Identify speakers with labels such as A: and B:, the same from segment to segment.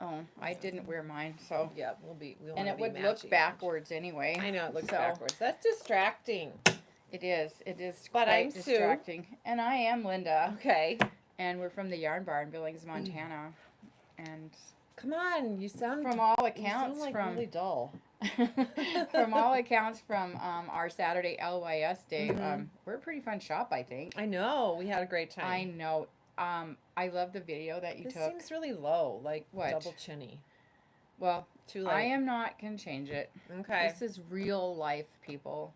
A: Oh, I didn't wear mine, so.
B: Yeah, we want
A: And
B: to
A: it
B: be
A: would
B: matching.
A: look backwards anyway.
B: I know it looks
A: So
B: backwards. That's distracting.
A: it is. It is
B: But I'm
A: quite
B: Sue.
A: distracting. And I am Linda.
B: Okay.
A: And we're from the Yarn Bar in Billings, Montana. And
B: Come on,
A: from all
B: you sound
A: accounts,
B: like
A: from
B: really dull.
A: from all accounts, from our Saturday LYS Day,
B: Mm-hmm.
A: we're a pretty fun shop, I think.
B: I know. We had a great
A: I
B: time.
A: know. I love the video that you
B: This
A: took.
B: seems really low, like
A: What?
B: double chinny.
A: Well,
B: Too
A: I
B: late.
A: am not gonna change it.
B: Okay.
A: This is real life, people.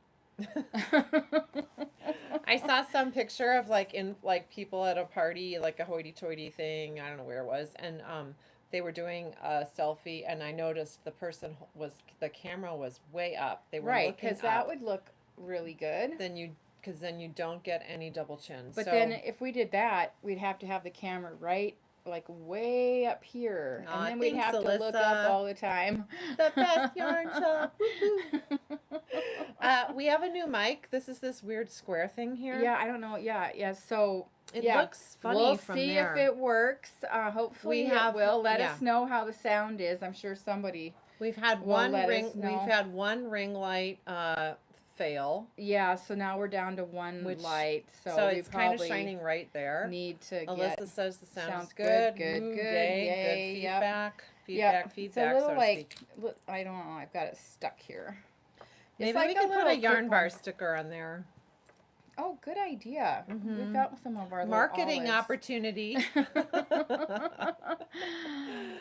B: I saw some picture of like in like people at a party, like a hoity-toity thing. I don't know where it was, and they were doing a selfie, and I noticed the camera was way up. They were
A: Right,
B: looking
A: because that
B: up.
A: would look really good.
B: Then you don't get any double chin.
A: But then
B: So
A: if we did that, we'd have to have the camera right like way up here, and
B: aw,
A: then we'd
B: thanks,
A: have to look up
B: Alyssa.
A: all the time.
B: The best yarn shop. Woohoo. We have a new mic. This is this weird square thing here.
A: Yeah, I don't know. Yeah, yeah. So
B: It
A: yeah,
B: looks funny
A: we'll
B: from
A: see
B: there.
A: if it works. Hopefully it will. Let us know how the sound is. I'm sure somebody
B: We've had
A: will
B: one
A: let
B: ring.
A: us know.
B: We've had one ring light fail.
A: Yeah, so now we're down to one light.
B: So
A: we
B: it's kind of
A: probably
B: shining right there.
A: need to
B: Alyssa
A: get.
B: says the sound
A: Sounds
B: is good.
A: good,
B: Woo,
A: good,
B: yay,
A: yay,
B: good
A: yep.
B: feedback,
A: It's a
B: so
A: little
B: to
A: like
B: speak.
A: I don't know. I've got it stuck here.
B: Maybe
A: like
B: we could put a yarn bar
A: clip-on.
B: sticker on there.
A: Oh, good idea.
B: Mm-hmm.
A: We've got some of our
B: Marketing
A: little
B: opportunity.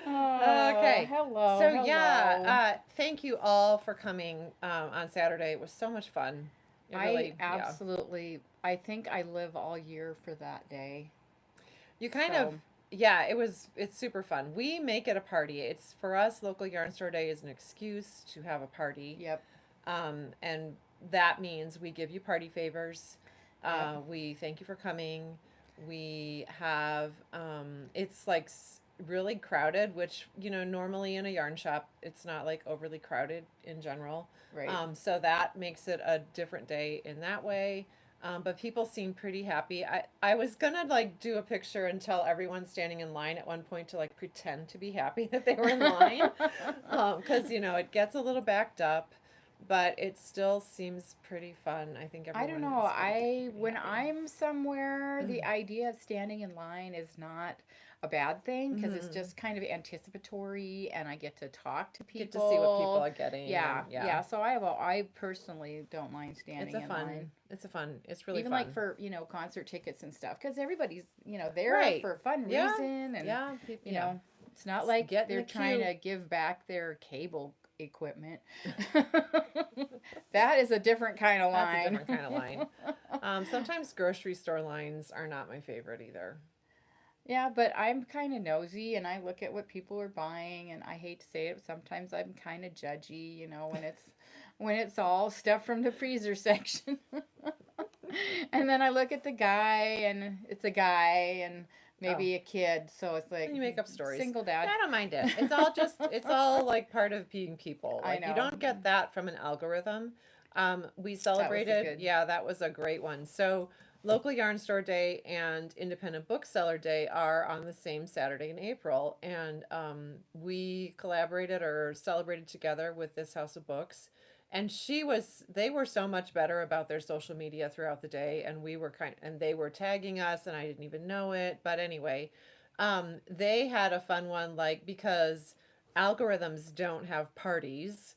A: Oh,
B: Okay.
A: hello.
B: So
A: hello.
B: yeah, thank you all for coming on Saturday. It was so much fun. It really,
A: I absolutely. I think I live all year for that day.
B: You kind
A: So,
B: of, yeah, it's super fun. We make it a party. It's for us, local yarn store day is an excuse to have a party.
A: Yep.
B: And that means we give you party favors.
A: Yep.
B: We thank you for coming. We have, it's like really crowded, which, normally in a yarn shop, it's not like overly crowded in general.
A: Right.
B: So that makes it a different day in that way. But people seem pretty happy. I was gonna like do a picture and tell everyone standing in line at one point to like pretend to be happy that they were in line, because it gets a little backed up, but it still seems pretty fun. I think everyone.
A: I don't know. When
B: happy.
A: I'm somewhere, the idea of standing in line is not a bad thing because it's just kind of anticipatory, and I get to talk to people.
B: Get to see what people are getting.
A: Yeah,
B: and,
A: yeah. So I personally don't mind standing in line.
B: It's really
A: Even
B: fun.
A: like for concert tickets and stuff because everybody's there
B: Right.
A: for a fun
B: Yeah.
A: reason, and
B: Yeah.
A: it's not like
B: get in
A: they're
B: the
A: trying
B: queue.
A: to give back their cable equipment. That is a different kind of
B: That's a
A: line.
B: different kind of line. Sometimes grocery store lines are not my favorite either.
A: Yeah, but I'm kind of nosy and I look at what people are buying, and I hate to say it, but sometimes I'm kind of judgy, when it's all stuff from the freezer section. And then I look at the guy, and it's a guy and maybe a kid, so it's like
B: And you make up stories.
A: singled out.
B: I don't mind it. It's all like part of being people. Like
A: I know.
B: you don't get that from an algorithm. We celebrated. That was a great one. So local yarn store day and independent bookseller day are on the same Saturday in April, and we collaborated or celebrated together with this house of books. And they were so much better about their social media throughout the day, and and they were tagging us, and I didn't even know it. But anyway, they had a fun one, like, because algorithms don't have parties,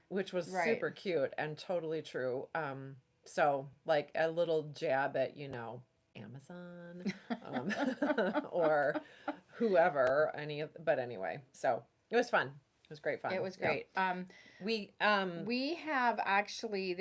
B: which was
A: Right.
B: super cute and totally true. So like a little jab at, Amazon, or whoever, but anyway, so it was fun. It was great fun.
A: It was
B: Yeah.
A: great.
B: We
A: We have actually,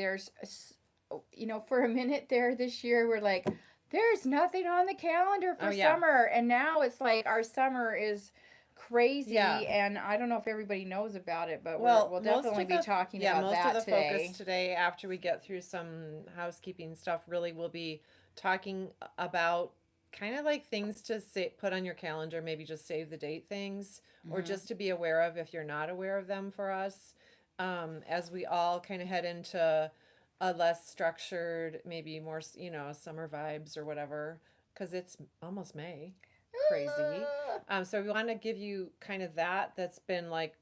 A: for a minute there this year, we're like, there's nothing on the calendar for summer. And now it's like our summer is crazy.
B: Yeah.
A: And I don't know if everybody knows about it, but
B: Well,
A: we'll definitely be talking about
B: most
A: that
B: of the
A: today.
B: focus today, after we get through some housekeeping stuff, really will be talking about kind of like things to put on your calendar, maybe just save the date things, or just to be aware of if you're not aware of them for us, as we all kind of head into a less structured, maybe more, summer vibes or whatever, because it's almost May. crazy. So we want to give you kind of that's been like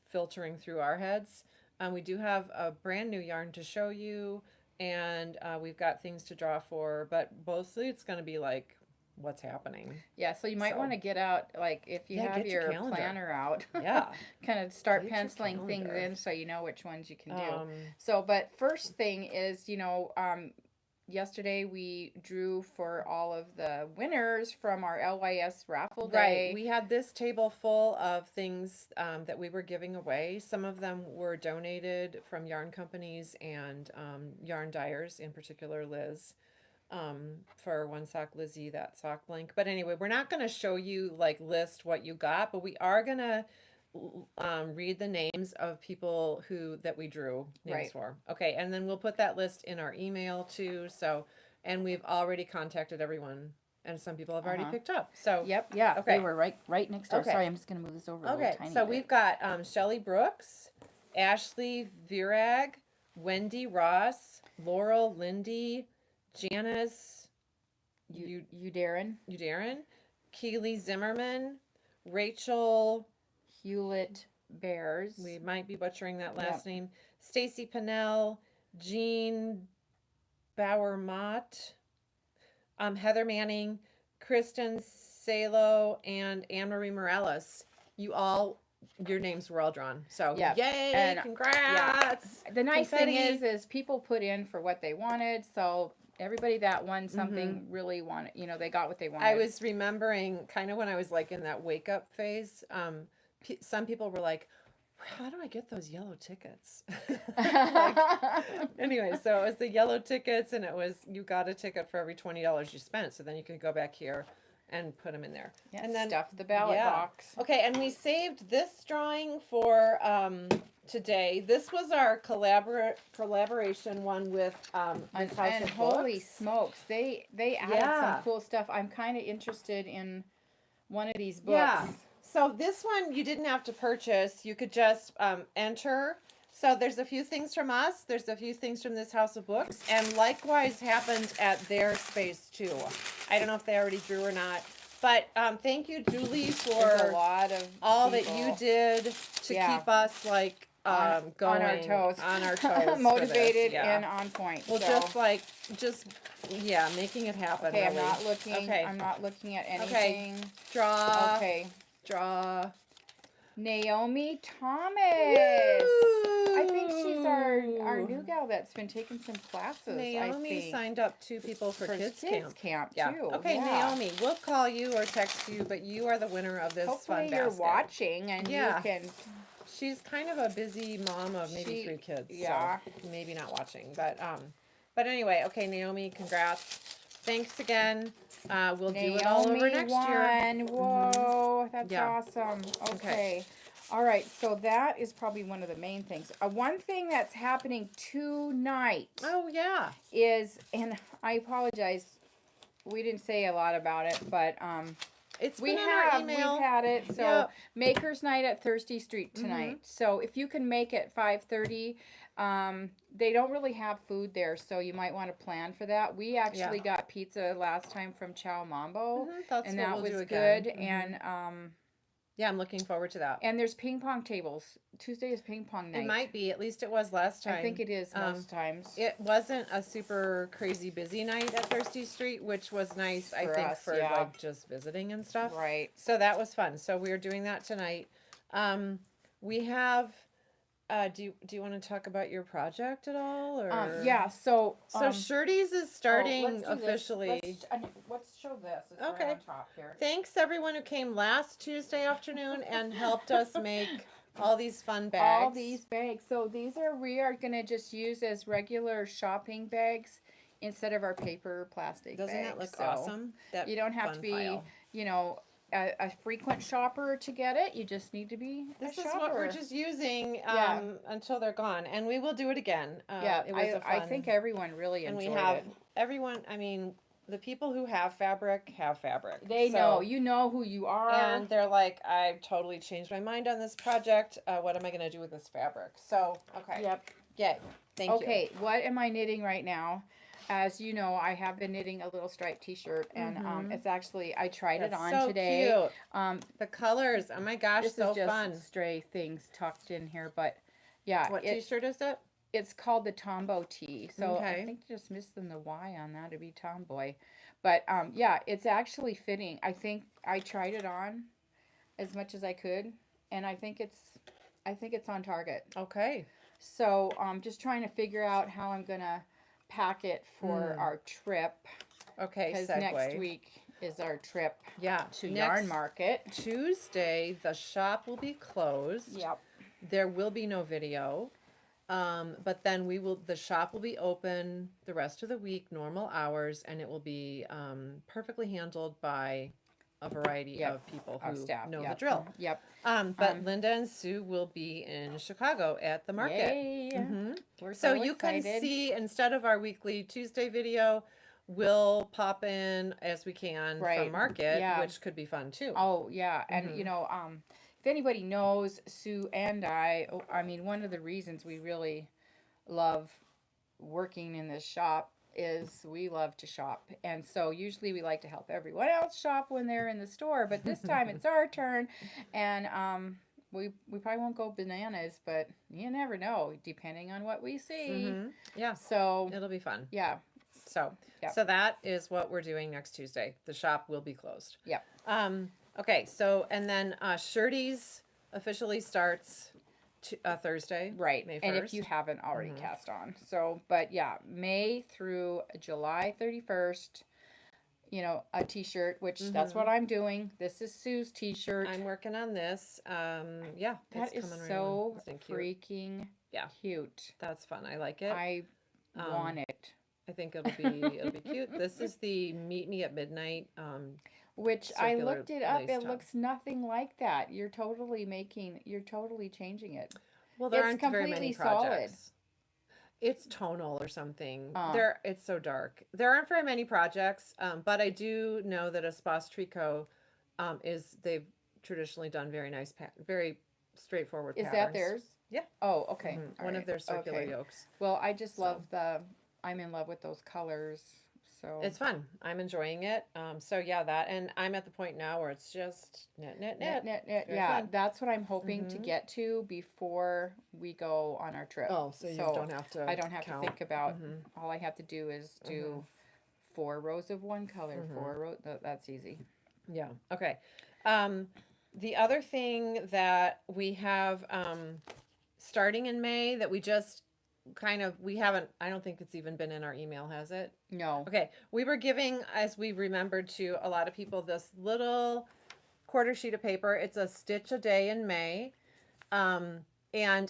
B: filtering through our heads. We do have a brand new yarn to show you, and we've got things to draw for, but mostly it's going to be like what's happening.
A: Yeah, so you might want to get out, like, if you have your planner out,
B: yeah,
A: kind of start penciling things in so you know which ones you can do. But first thing is, yesterday we drew for all of the winners from our LYS Raffle Day.
B: Right. We had this table full of things that we were giving away. Some of them were donated from yarn companies and yarn dyers, in particular Liz, for One Sock Lizzie, that sock blank. But anyway, we're not going to show you, like, list what you got, but we are going to read the names of people that we drew names for. Okay, and then we'll put that list in our email too. So, and we've already contacted everyone, and some people have already picked up. So
A: okay, they were right next door. Okay. Sorry, I'm just gonna move this over.
B: Okay, so we've got Shelly Brooks, Ashley Virag, Wendy Ross, Laurel Lindy, Janice,
A: Udarin,
B: Keely Zimmerman, Rachel
A: Hewlett Bears.
B: We might be butchering that last name. Stacy Pinnell, Jean Bowermott, Heather Manning, Kristen Salo, and Anne-Marie Morales. Your names were all drawn. So yay, and congrats.
A: The nice thing is people put in for what they wanted. So everybody that won something really wanted, they got what they wanted.
B: I was remembering kind of when I was like in that wake up phase, some people were like, how do I get those yellow tickets? Anyway, so it was the yellow tickets, and it was, you got a ticket for every $20 you spent. So then you could go back here and put them in there.
A: Yeah,
B: and then
A: stuff the ballot box.
B: Okay, and we saved this drawing for today. This was our collaboration one with
A: and holy smokes, they added some cool stuff. I'm kind of interested in one of these books.
B: Yeah. So this one you didn't have to purchase. You could just enter. So there's a few things from us. There's a few things from this house of books. And likewise happened at their space too. I don't know if they already drew or not. But thank you, Julie, for
A: a lot of
B: all that you did to keep us like going
A: on our toes, motivated and on point.
B: Well, just making it happen.
A: Okay,
B: really.
A: I'm not looking. Okay. I'm not looking at anything.
B: Okay. Draw.
A: Okay.
B: Draw.
A: Naomi Thomas. I think she's our new gal that's been taking some classes.
B: Naomi signed up 2 people for kids camp
A: too.
B: Okay, Naomi, we'll call you or text you, but you are the winner of this fun basket.
A: Hopefully you're watching and you can.
B: She's kind of a busy mom of maybe 3 kids.
A: Yeah.
B: So maybe not watching, but anyway, okay, Naomi, congrats. Thanks again. We'll do it all over next year.
A: Whoa, that's awesome. Okay. All right, so that is probably one of the main things. One thing that's happening tonight.
B: Oh, yeah.
A: Is, and I apologize, we didn't say a lot about it, but
B: it's been in our email.
A: We've had it. So Maker's Night at Thirsty Street tonight. So if you can make it 5:30, they don't really have food there, so you might want to plan for that. We actually got pizza last time from Chow Mambo, and that was good. And
B: I'm looking forward to that.
A: And there's ping pong tables. Tuesday is ping pong night.
B: It might be. At least it was last time.
A: I think it is most times.
B: It wasn't a super crazy busy night at Thirsty Street, which was nice, I think, for like just visiting and stuff.
A: Right.
B: So that was fun. So we're doing that tonight. We have. Do you want to talk about your project at all? Or
A: So
B: Shirtees is starting officially.
A: Let's show this. It's
B: okay.
A: Right on top here.
B: Thanks everyone who came last Tuesday afternoon and helped us make all these fun bags.
A: All these bags. So we are going to just use as regular shopping bags instead of our paper plastic
B: Doesn't
A: bags.
B: that look awesome? That
A: you don't have to be, a frequent shopper to get it. You just need to be a shopper.
B: This is what we're just using until they're gone, and we will do it again. It was
A: I think everyone really enjoyed it.
B: And we have everyone. I mean, the people who have fabric have fabric.
A: They know. You know who you are.
B: And they're like, I've totally changed my mind on this project. What am I going to do with this fabric? So, okay.
A: Yep.
B: Yay. Thank you.
A: Okay, what am I knitting right now? as you know, I have been knitting a little striped t-shirt, and
B: Mm-hmm.
A: it's actually, I tried it
B: That's
A: on
B: so
A: today.
B: cute. The colors, oh my gosh,
A: This
B: so
A: is just
B: fun.
A: stray things tucked in here, but yeah,
B: What t-shirt is it?
A: it's called the Tombow tee. So I
B: Okay.
A: think just missing the Y on that to be tomboy. But yeah, it's actually fitting. I think I tried it on as much as I could, and I think it's on target.
B: Okay.
A: So just trying to figure out how I'm gonna pack it for our trip,
B: Okay,
A: because next
B: segue.
A: week is our trip
B: Yeah.
A: to Yarn Market.
B: Tuesday, the shop will be closed.
A: Yep.
B: There will be no video. But then the shop will be open the rest of the week, normal hours, and it will be perfectly handled by a variety
A: Yep.
B: of people
A: Our
B: who
A: staff.
B: know the
A: Yep.
B: drill.
A: Yep.
B: But Linda and Sue will be in Chicago at the market.
A: Yay! We're
B: So
A: so
B: you can
A: excited.
B: see, instead of our weekly Tuesday video, we'll pop in as we can from
A: Right.
B: market,
A: Yeah.
B: which could be fun too.
A: Oh yeah, and if anybody knows Sue and I mean, one of the reasons we really love working in this shop is we love to shop, and so usually we like to help everyone else shop when they're in the store, but this time it's our turn, and we probably won't go bananas, but you never know depending on what we see.
B: Yeah,
A: So
B: it'll be fun.
A: yeah.
B: So,
A: Yep.
B: so that is what we're doing next Tuesday. The shop will be closed.
A: Yep.
B: Okay. So, and then Shirtees officially starts Thursday,
A: Right.
B: May 1st.
A: And if you haven't already cast on. So, but yeah, May through July 31st, a t-shirt, which that's what I'm doing. This is Sue's t-shirt.
B: I'm working on this. Yeah,
A: That is
B: coming right
A: so
B: on.
A: freaking cute.
B: That's fun. I like it.
A: I want it.
B: I think it'll be cute. This is the Meet Me at Midnight.
A: Which I
B: circular
A: looked it up.
B: lace
A: It
B: top.
A: looks nothing like that. You're totally changing it.
B: Well, there
A: It's
B: aren't very many
A: completely solid.
B: projects. It's tonal or something.
A: Oh.
B: It's so dark. There aren't very many projects, but I do know that Espace Tricot they've traditionally done very nice, very straightforward
A: Is
B: patterns.
A: that theirs?
B: Yeah.
A: Oh, okay. All
B: One
A: right.
B: of their circular
A: Okay.
B: yokes.
A: Well, I just love I'm in love with those colors. So
B: It's fun. I'm enjoying it. So yeah, and I'm at the point now where it's just knit. Very
A: Yeah,
B: fun.
A: that's what I'm hoping to get to before we go on our trip.
B: Oh, so you don't have to.
A: I don't have
B: count.
A: to think about. All I have to do is do 4 rows of one color, 4 rows. That's easy.
B: Yeah. Okay. The other thing that we have starting in May that we just we haven't, I don't think it's even been in our email, has it?
A: No.
B: Okay. We were giving, as we remembered, to a lot of people this little quarter sheet of paper. It's a stitch a day in May. And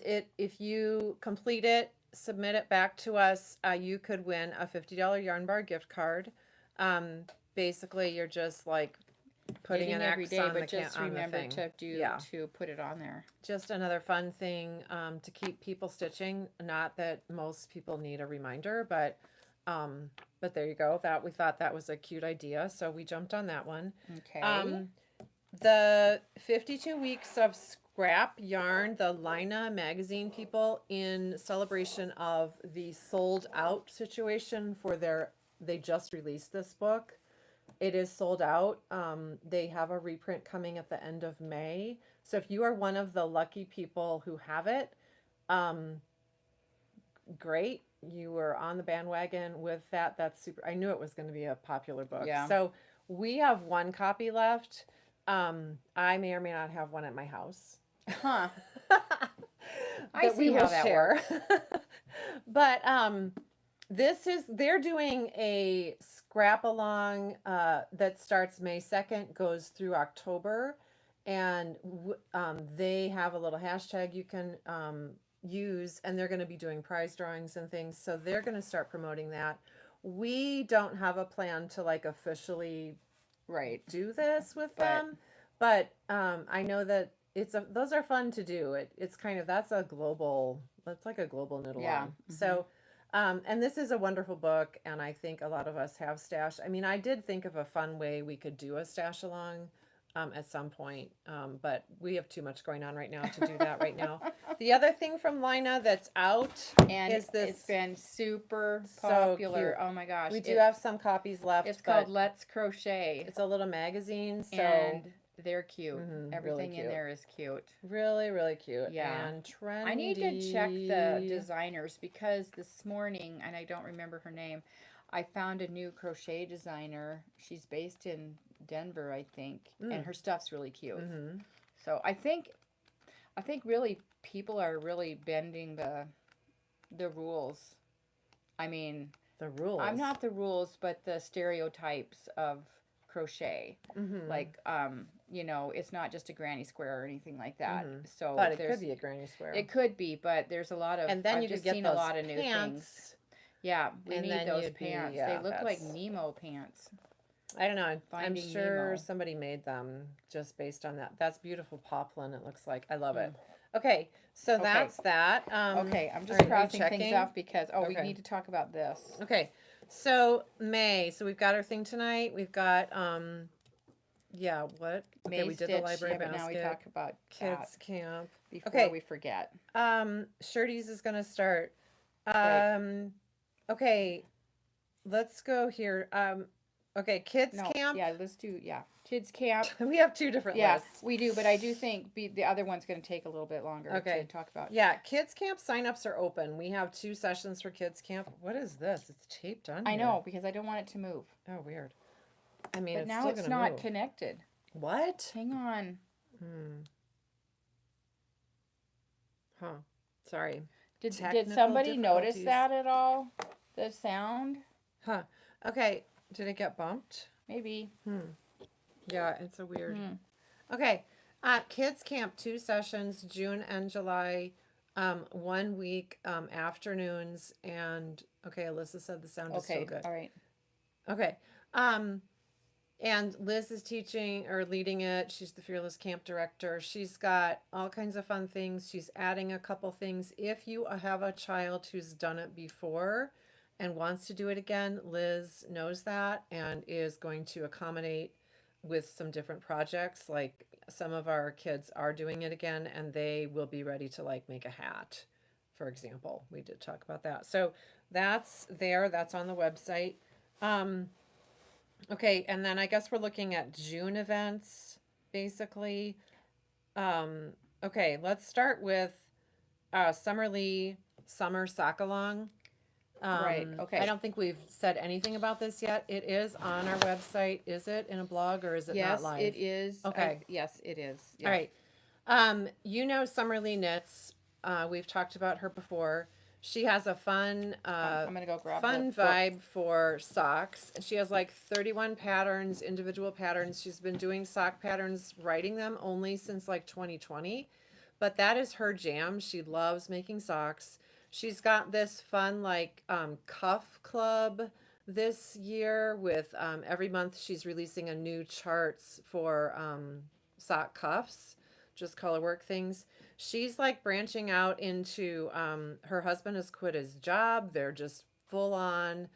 B: if you complete it, submit it back to us, you could win a $50 Yarn Bar gift card. Basically, you're just like putting an
A: every
B: X
A: day,
B: on
A: but
B: the
A: just
B: on the
A: remember
B: thing.
A: to put it on there.
B: Just another fun thing to keep people stitching. Not that most people need a reminder, but there you go. We thought that was a cute idea, so we jumped on that one.
A: Okay.
B: The 52 weeks of scrap yarn, the Laine magazine people, in celebration of the sold out situation they just released this book. It is sold out. They have a reprint coming at the end of May. So if you are one of the lucky people who have it, great. You were on the bandwagon with that. That's super. I knew it was going to be a popular book.
A: Yeah.
B: So we have one copy left. I may or may not have one at my house.
A: Huh.
B: I
A: see how that works.
B: But they're doing a scrap along that starts May 2nd, goes through October, and they have a little hashtag you can use, and they're going to be doing prize drawings and things, so they're going to start promoting that. We don't have a plan to officially do this with them, but I know that those are fun to do. It's kind of that's like a global knit along.
A: Yeah.
B: So and this is a wonderful book, and I think a lot of us have stash. I mean, I did think of a fun way we could do a stash along at some point. But we have too much going on right now to do that right now. The other thing from Laine that's out
A: and
B: is this.
A: It's been super
B: So
A: popular.
B: cute.
A: Oh my gosh.
B: We do have some copies left.
A: It's called Let's Crochet.
B: It's a little magazine. So
A: and they're cute. Everything
B: really cute.
A: in there is cute.
B: Really, really cute.
A: Yeah.
B: And trendy.
A: I need to check the designers because this morning, and I don't remember her name, I found a new crochet designer. She's based in Denver, I think, and her stuff's really cute. So I think really people are really bending the rules. I mean,
B: the rules.
A: I'm not the rules, but the stereotypes of crochet. Like, you know, it's not just a granny square or anything like that. So,
B: but it could be a granny square.
A: It could be, but there's a lot of.
B: And then
A: I've
B: you
A: just
B: could get
A: seen
B: those
A: a lot of new
B: pants.
A: things. Yeah, we need those pants. They look like Nemo pants.
B: I don't know. I'm sure
A: Nemo.
B: somebody made them just based on that. That's beautiful poplin. It looks like. I love it. Okay, so that's that.
A: Okay, I'm just crossing things off because we need to talk about this.
B: Okay, so May. So we've got our thing tonight. We've got what? Okay, we did the library basket.
A: Now we talk about
B: kids camp
A: before we forget.
B: Shirtees is gonna start. Okay, let's go here. Okay, kids camp.
A: Yeah, let's do kids camp.
B: We have two different lists.
A: We do, but I do think the other one's going to take a little bit longer to talk about.
B: Yeah, kids camp signups are open. We have 2 sessions for kids camp. What is this? It's taped on.
A: I know because I don't want it to move.
B: Oh, weird. I mean,
A: but now it's not connected.
B: What?
A: Hang on.
B: Huh. Sorry.
A: Did somebody notice that at all? The sound?
B: Huh. Okay. Did it get bumped?
A: Maybe.
B: Yeah, it's a weird. Okay. Kids camp 2 sessions, June and July, 1 week, afternoons, and Alyssa said the sound is so good.
A: All right.
B: Okay. And Liz is teaching or leading it. She's the Fearless Camp Director. She's got all kinds of fun things. She's adding a couple things. If you have a child who's done it before and wants to do it again, Liz knows that and is going to accommodate with some different projects. Like some of our kids are doing it again and they will be ready to like make a hat, for example. We did talk about that. So that's there. That's on the website. Okay, and then I guess we're looking at June events, basically. Okay, let's start with Summerlee Summer Sock Along.
A: Right, okay.
B: I don't think we've said anything about this yet. It is on our website. Is it in a blog or is it not live?
A: Yes, it is.
B: Okay.
A: Yes, it is. Yeah.
B: All right. You know Summerlee Knits. We've talked about her before. She has a fun,
A: I'm gonna go grab
B: fun
A: the book.
B: vibe for socks. She has like 31 patterns, individual patterns. She's been doing sock patterns, writing them only since like 2020, but that is her jam. She loves making socks. She's got this fun like cuff club this year with every month she's releasing a new charts for sock cuffs, just color work things. She's like branching out into her husband has quit his job. They're just full on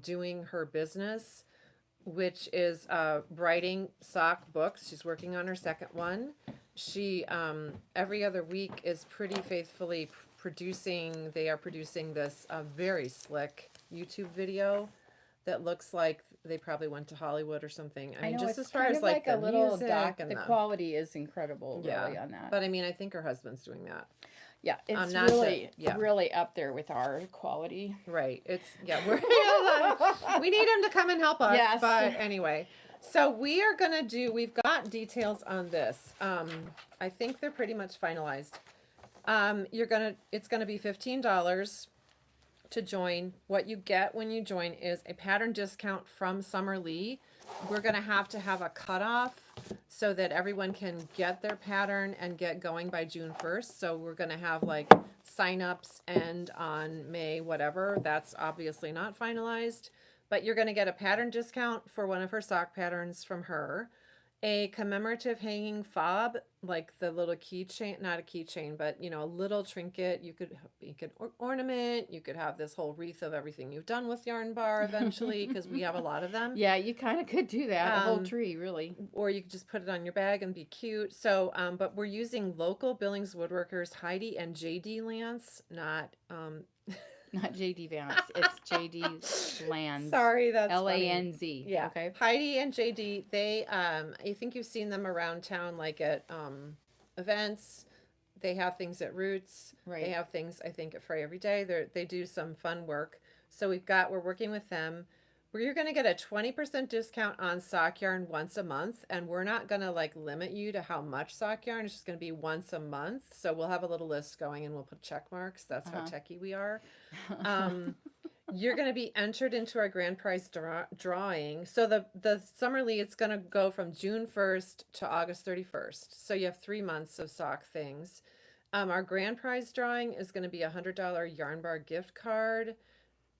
B: doing her business, which is writing sock books. She's working on her second one. She every other week is pretty faithfully producing. They are producing this very slick YouTube video that looks like they probably went to Hollywood or something. I mean, just as far as like the
A: a little
B: music
A: doc,
B: and
A: the quality is incredible, really, on that.
B: But I mean, I think her husband's doing that.
A: Yeah, it's
B: not
A: really up there with our quality.
B: Right. It's we're we need him to come and help us.
A: Yes.
B: But anyway, so we've got details on this. I think they're pretty much finalized. It's gonna be $15 to join. What you get when you join is a pattern discount from Summerlee. We're going to have a cutoff so that everyone can get their pattern and get going by June 1st. So we're going to have like signups end on May, whatever. That's obviously not finalized, but you're going to get a pattern discount for one of her sock patterns from her, a commemorative hanging fob like the little keychain, not a keychain, but a little trinket. You could ornament. You could have this whole wreath of everything you've done with yarn bar eventually, because we have a lot of them.
A: Yeah, you kind of could do that, a whole tree, really.
B: Or you could just put it on your bag and be cute. So, but we're using local Billings woodworkers, Heidi and JD Lance, not
A: not JD Vance. It's JD Lanz.
B: Sorry, that's
A: Lanz.
B: Yeah.
A: Okay.
B: Heidi and JD, they I think you've seen them around town, like at events. They have things at Roots.
A: Right.
B: They have things, I think, at Frey Every Day. They do some fun work. So we're working with them. You're going to get a 20% discount on sock yarn once a month, and we're not going to like limit you to how much sock yarn. It's just going to be once a month. So we'll have a little list going, and we'll put check marks. That's how techie we are. You're going to be entered into our grand prize drawing. So the Summerly, it's going to go from June 1st to August 31st. So you have 3 months of sock things. Our grand prize drawing is going to be a $100 yarn bar gift card.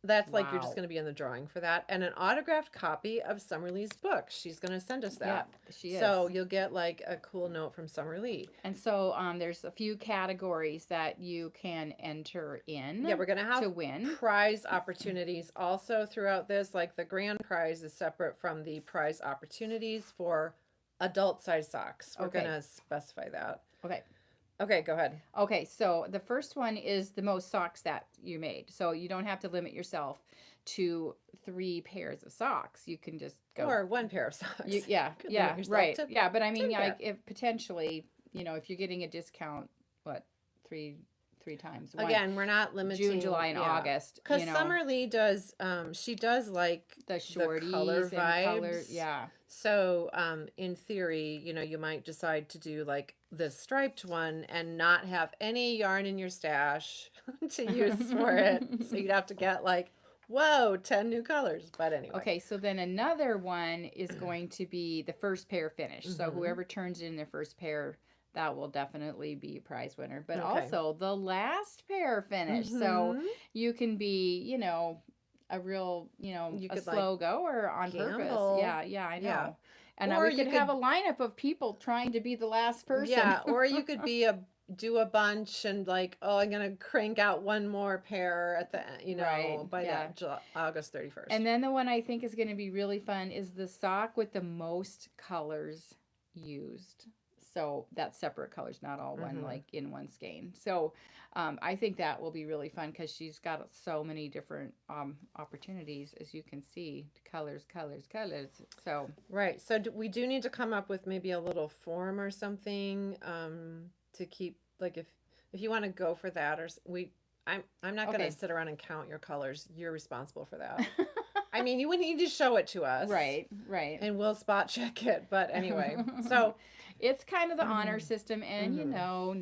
B: That's like you're just going to be in the drawing for that, and an autographed copy of Summerlee's book. She's going to send us that.
A: Yeah, she is.
B: So you'll get like a cool note from Summerlee.
A: And so there's a few categories that you can enter in.
B: Yeah, we're going to have
A: to win
B: prize opportunities also throughout this. Like the grand prize is separate from the prize opportunities for adult size socks. We're going to specify that. Okay, go ahead.
A: Okay, so the first one is the most socks that you made. So you don't have to limit yourself to 3 pairs of socks. You can just go.
B: Or 1 pair of socks.
A: Yeah, right. Yeah, but I mean, like, if potentially, if you're getting a discount, what, three times?
B: Again, we're not limiting.
A: June, July, and August.
B: Because Summerlee does, she does like
A: the shorties
B: the color
A: and
B: vibes.
A: color, yeah.
B: So, in theory, you might decide to do like the striped one and not have any yarn in your stash to use for it. So you'd have to get like, 10 new colors. But anyway.
A: Okay, so then another one is going to be the first pair finish. So whoever turns in their first pair, that will definitely be a prize winner. But also the last pair finish. So you can be, a real, a slow goer on purpose. Yeah, I know. Yeah. And we could have a lineup of people trying to be the last person.
B: Yeah, or you could do a bunch and like, I'm going to crank out one more pair at the end, by August 31st.
A: And then the one I think is going to be really fun is the sock with the most colors used. So that's separate colors, not all one, like in one skein. So I think that will be really fun because she's got so many different opportunities, as you can see. Colors. So
B: right. So we do need to come up with maybe a little form or something to keep, like if you want to go for that, or I'm not going to sit around and count your colors. You're responsible for that. I mean, you would need to show it to us.
A: Right.
B: And we'll spot check it. But anyway, so
A: it's kind of the honor system, and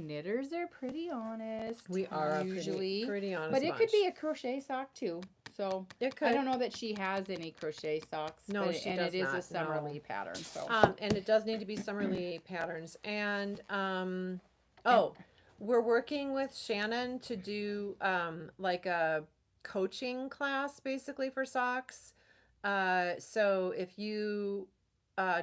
A: knitters are pretty honest.
B: We are
A: usually
B: pretty honest.
A: But it could be a crochet sock too. So
B: it could.
A: I don't know that she has any crochet socks.
B: No, she does not.
A: And it is a Summerlee pattern. So
B: and it does need to be Summerlee patterns. And we're working with Shannon to do like a coaching class basically for socks. So if you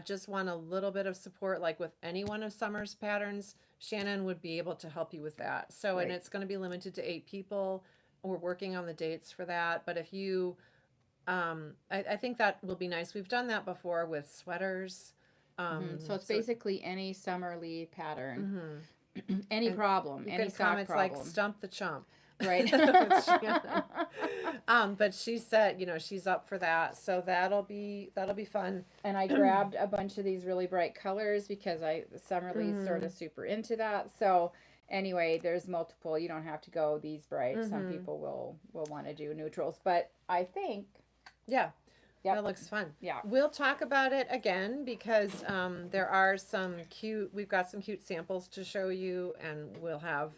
B: just want a little bit of support, like with any one of Summer's patterns, Shannon would be able to help you with that. So, and it's going to be limited to 8 people. We're working on the dates for that. But if you, I think that will be nice. We've done that before with sweaters.
A: So it's basically any Summerlee pattern. Any problem, any sock
B: comments
A: problem.
B: Like stump the chump.
A: Right.
B: But she said, she's up for that. So that'll be fun.
A: And I grabbed a bunch of these really bright colors because Summerlee's sort of super into that. So anyway, there's multiple. You don't have to go these bright. Some people will want to do neutrals, but I think
B: that looks fun.
A: Yeah.
B: We'll talk about it again because there are we've got some cute samples to show you, and we'll have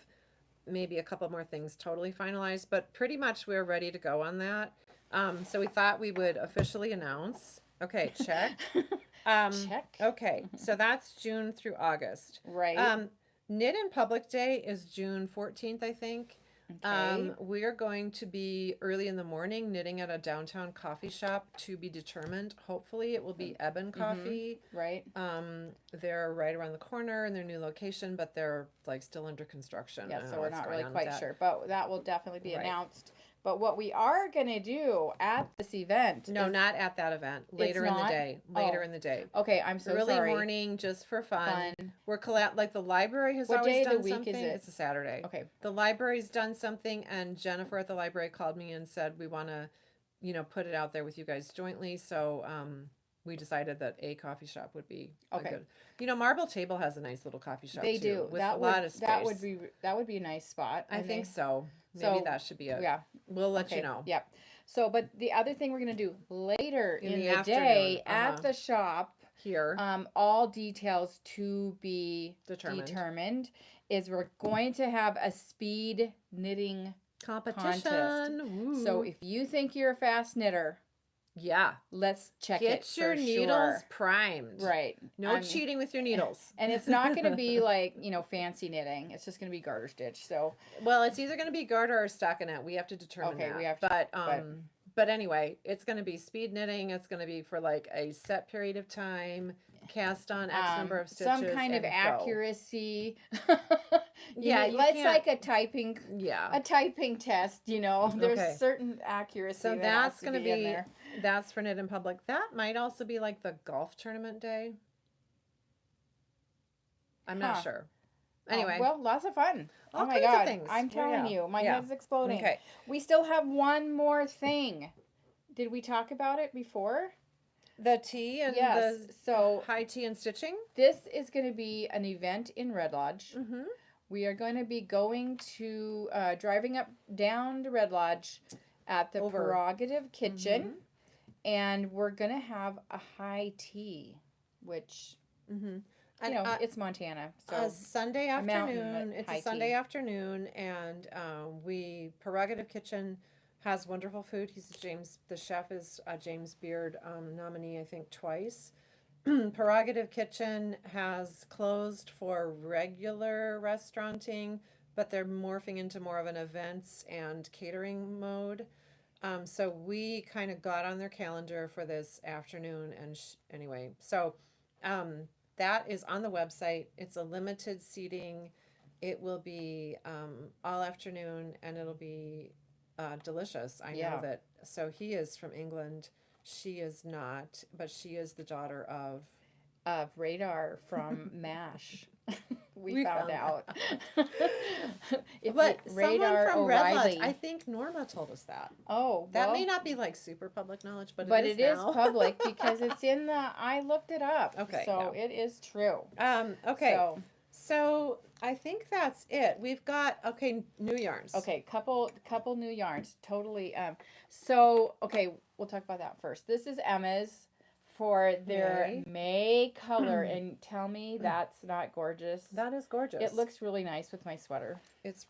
B: maybe a couple more things totally finalized, but pretty much we're ready to go on that. So we thought we would officially announce. Okay, check.
A: Check.
B: Okay, so that's June through August.
A: Right.
B: Knit in Public Day is June 14th, I think.
A: Okay.
B: We're going to be early in the morning knitting at a downtown coffee shop to be determined. Hopefully it will be Ebon Coffee.
A: Right.
B: They're right around the corner in their new location, but they're like still under construction.
A: Yeah,
B: I don't
A: so
B: know
A: we're
B: what's
A: not
B: going
A: really
B: on with
A: quite
B: that.
A: sure, but that will definitely be
B: Right.
A: announced. But what we are going to do at this event
B: No,
A: is,
B: not at that event. Later in the
A: not?
B: day.
A: Oh.
B: Later in the day.
A: Okay, I'm so
B: Early
A: sorry.
B: morning, just for fun.
A: Fun.
B: We're like the library has
A: What
B: always
A: day of the
B: done
A: week
B: something.
A: is it?
B: It's a Saturday.
A: Okay.
B: The library's done something, and Jennifer at the library called me and said we want to, put it out there with you guys jointly. So we decided that a coffee shop would be
A: Okay.
B: a good. Marble Table has a nice little coffee shop
A: They
B: too,
A: do.
B: with
A: That
B: a
A: would
B: lot of space.
A: that would be a nice spot.
B: I
A: and
B: think
A: they-
B: so. Maybe
A: So,
B: that should be it.
A: Yeah.
B: We'll let
A: Okay.
B: you know.
A: Yep. So, but the other thing we're going to do later
B: In
A: in
B: the
A: the day
B: afternoon,
A: at the shop,
B: Here,
A: all details to be
B: determined.
A: is we're going to have a speed knitting
B: competition.
A: So if you think you're a fast knitter,
B: Yeah.
A: let's check
B: Get
A: it
B: your
A: for
B: needles
A: sure.
B: primed.
A: Right.
B: No cheating with your needles.
A: And it's not going to be like, fancy knitting. It's just going to be garter stitch. So,
B: Well, it's either going to be garter or stockinette. We have to determine
A: Okay,
B: that.
A: we have to-
B: But anyway, it's going to be speed knitting. It's going to be for like a set period of time, cast on X number of stitches.
A: some kind of
B: and go.
A: accuracy.
B: Yeah, you
A: let's
B: can't-
A: like a typing
B: Yeah.
A: test, There's
B: Okay.
A: certain accuracy.
B: So
A: that
B: that's
A: has to
B: going to
A: be in
B: be,
A: there.
B: that's for Knit in Public. That might also be like the golf tournament day. I'm not
A: Huh.
B: sure.
A: Oh,
B: Anyway.
A: well, lots of fun.
B: All
A: Oh my
B: kinds of
A: God.
B: things.
A: I'm telling
B: Yeah.
A: you, my
B: Yeah.
A: head's exploding.
B: Okay.
A: We still have one more thing. Did we talk about it before?
B: The tea and
A: Yes.
B: the
A: So
B: high tea and stitching.
A: this is going to be an event in Red Lodge.
B: Mm-hmm.
A: We are going to be going to driving up down to Red Lodge at the
B: Over.
A: Prerogative Kitchen,
B: Mhm.
A: and we're going to have a high tea, which
B: Mm-hmm.
A: it's Montana, so
B: a Sunday
A: a mountain
B: afternoon.
A: at
B: It's
A: high
B: a Sunday
A: tea.
B: afternoon, and Prerogative Kitchen has wonderful food. The chef is a James Beard nominee, I think twice. Prerogative Kitchen has closed for regular restauranting, but they're morphing into more of an events and catering mode. So we kind of got on their calendar for this afternoon, and anyway, so that is on the website. It's a limited seating. It will be all afternoon, and it'll be delicious. I
A: Yeah.
B: know that. So he is from England. She is not, but she is the daughter of.
A: Radar from MASH. we found out.
B: But
A: Radar
B: someone from Red Lodge,
A: O'Reilly.
B: I think Norma told us that.
A: Oh,
B: That
A: well,
B: may not be like super public knowledge, but
A: it is
B: now.
A: public because it's in the. I looked it up.
B: Okay,
A: So it is true.
B: Okay.
A: So,
B: So I think that's it. We've got new yarns.
A: okay, couple new yarns. Totally. So okay, we'll talk about that first. This is Emma's for their May color, and tell me that's not gorgeous.
B: That is gorgeous.
A: It looks really nice with my sweater.
B: It's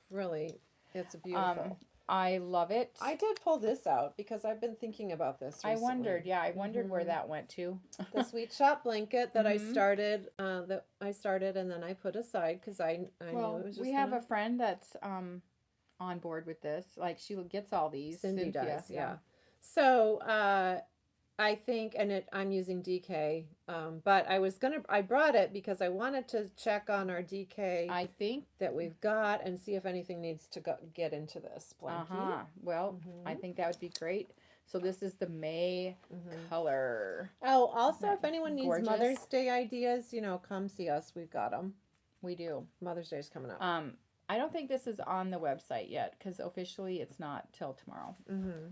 B: beautiful.
A: I love it.
B: I did pull this out because I've been thinking about this recently.
A: I wondered where that went to.
B: The Sweet Shop blanket that I
A: Mhm.
B: started, and then I put aside because I knew
A: Well,
B: it was just
A: we have a friend that's on board with this. Like she gets all these.
B: Cindy
A: Cynthia,
B: does, yeah. So I think, I'm using DK, but I brought it because I wanted to check on our DK
A: I think.
B: that we've got and see if anything needs to get into this blanket.
A: Well, I think that would be great. So this is the May color.
B: Oh, also,
A: Isn't
B: if
A: that
B: anyone needs
A: gorgeous?
B: Mother's Day ideas, come see us. We've got them.
A: We do.
B: Mother's Day's coming up.
A: I don't think this is on the website yet because officially it's not till tomorrow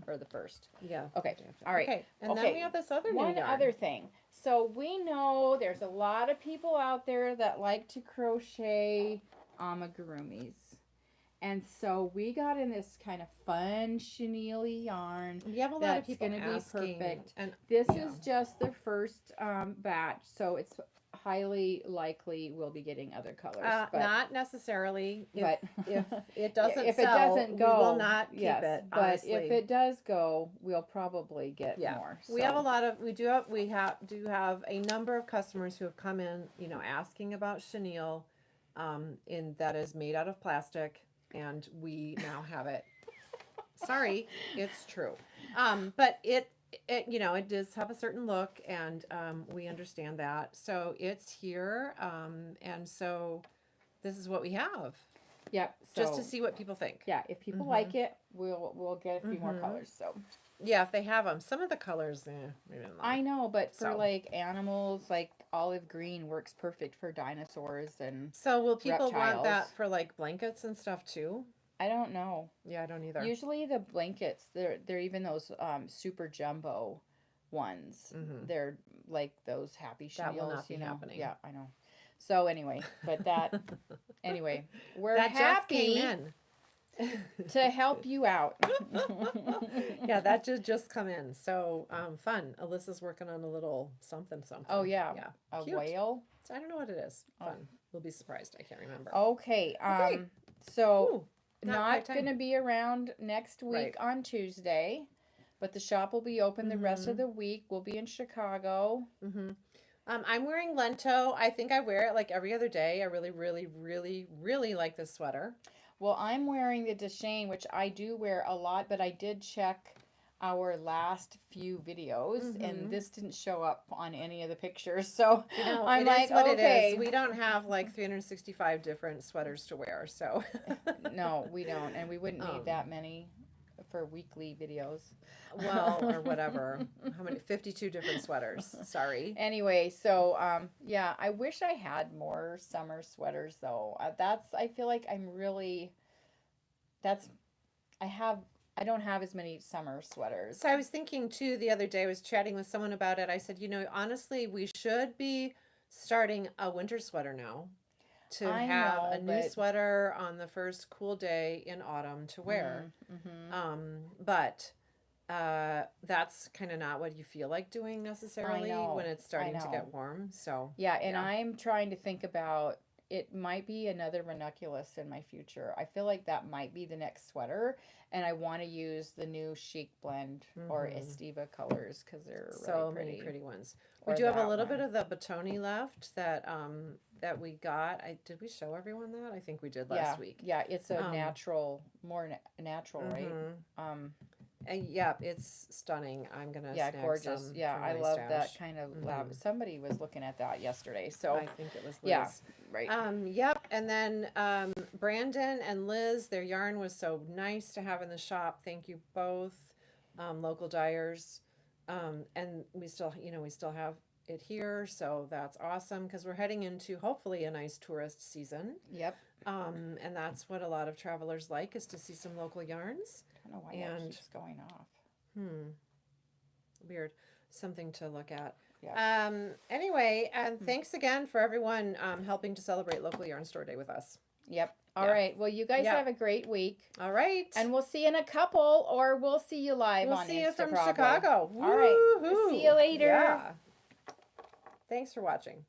A: or the 1st.
B: Yeah.
A: Okay. All right.
B: Okay. And then
A: Okay.
B: we have this other
A: One
B: new yarn.
A: other thing. So we know there's a lot of people out there that like to crochet amigurumis. And so we got in this kind of fun chenille yarn.
B: We have a lot
A: That's
B: of people
A: gonna be
B: asking.
A: perfect.
B: And
A: This
B: Yeah.
A: is just the first batch, so it's highly likely we'll be getting other colors. But
B: not necessarily.
A: but
B: If it doesn't
A: if
B: sell,
A: it doesn't go,
B: we will not keep
A: yes,
B: it.
A: but
B: Honestly.
A: if it does go, we'll probably get more.
B: We have a lot of we have a number of customers who have come in, asking about chenille, that is made out of plastic. and we now have it. Sorry, it's true. But it it does have a certain look, and we understand that. So it's here, and so this is what we have.
A: Yep.
B: Just to see what people think.
A: Yeah, if people like it, we'll get a few more colors. So
B: yeah, if they have them, some of the colors, maybe not.
A: I know, but for like animals, like olive green works perfect for dinosaurs and.
B: So will people
A: reptiles.
B: want that for like blankets and stuff too?
A: I don't know.
B: Yeah, I don't either.
A: Usually the blankets, they're even those super jumbo ones. They're like those happy Chenilles.
B: That will not be happening.
A: Yeah, I know. So anyway, but anyway, we're
B: that
A: happy
B: just came in.
A: to help you out.
B: Yeah, that just come in. So fun. Alyssa's working on a little something.
A: Oh yeah,
B: yeah,
A: a
B: cute.
A: whale.
B: I don't know what it is. Fun. We'll be surprised. I can't remember.
A: Okay. So.
B: Ooh,
A: Not going to be around next week on Tuesday, but the shop will be open the rest of the week. We'll be in Chicago.
B: I'm wearing Lento. I think I wear it like every other day. I really, really, really, really like this sweater.
A: Well, I'm wearing the Deshane, which I do wear a lot, but I did check our last few videos, and this didn't show up on any of the pictures. So I'm like, okay.
B: It is. We don't have like 365 different sweaters to wear, so.
A: No, we don't, and we wouldn't need that many for weekly videos.
B: Well, or whatever. How many? 52 different sweaters. Sorry.
A: Anyway, so yeah, I wish I had more summer sweaters though. I feel like I'm really. I don't have as many summer sweaters.
B: So I was thinking too the other day, I was chatting with someone about it. I said, honestly, we should be starting a winter sweater now to have a new sweater on the first cool day in autumn to wear. But that's kind of not what you feel like doing necessarily when it's starting to get warm. So
A: yeah, and I'm trying to think about. It might be another ranunculus in my future. I feel like that might be the next sweater, and I want to use the new Chic Blend or Estiva colors because they're really pretty.
B: Many pretty ones. We do have a little bit of the Batoni left that we got. Did we show everyone that? I think we did last week.
A: Yeah, it's a natural, more natural, right?
B: And yeah, it's stunning. I'm gonna snag
A: gorgeous.
B: Some
A: yeah,
B: from
A: I
B: my
A: love
B: stash.
A: that kind of lab. Somebody was looking at that yesterday, so
B: I think it was Liz.
A: Yeah, right.
B: Yep. And then Brandon and Liz, their yarn was so nice to have in the shop. Thank you both, local dyers. And we still have it here, so that's awesome because we're heading into hopefully a nice tourist season.
A: Yep.
B: And that's what a lot of travelers like is to see some local yarns.
A: I don't know why that keeps going off.
B: Weird. Something to look at.
A: Yeah.
B: Anyway, and thanks again for everyone helping to celebrate Local Yarn Store Day with us.
A: Yep. All right. Well, you guys have a great week.
B: All right.
A: And we'll see you in a couple, or we'll see you live on Insta.
B: We'll see you from
A: probably.
B: Chicago.
A: All right. See you later.
B: Yeah. Thanks for watching.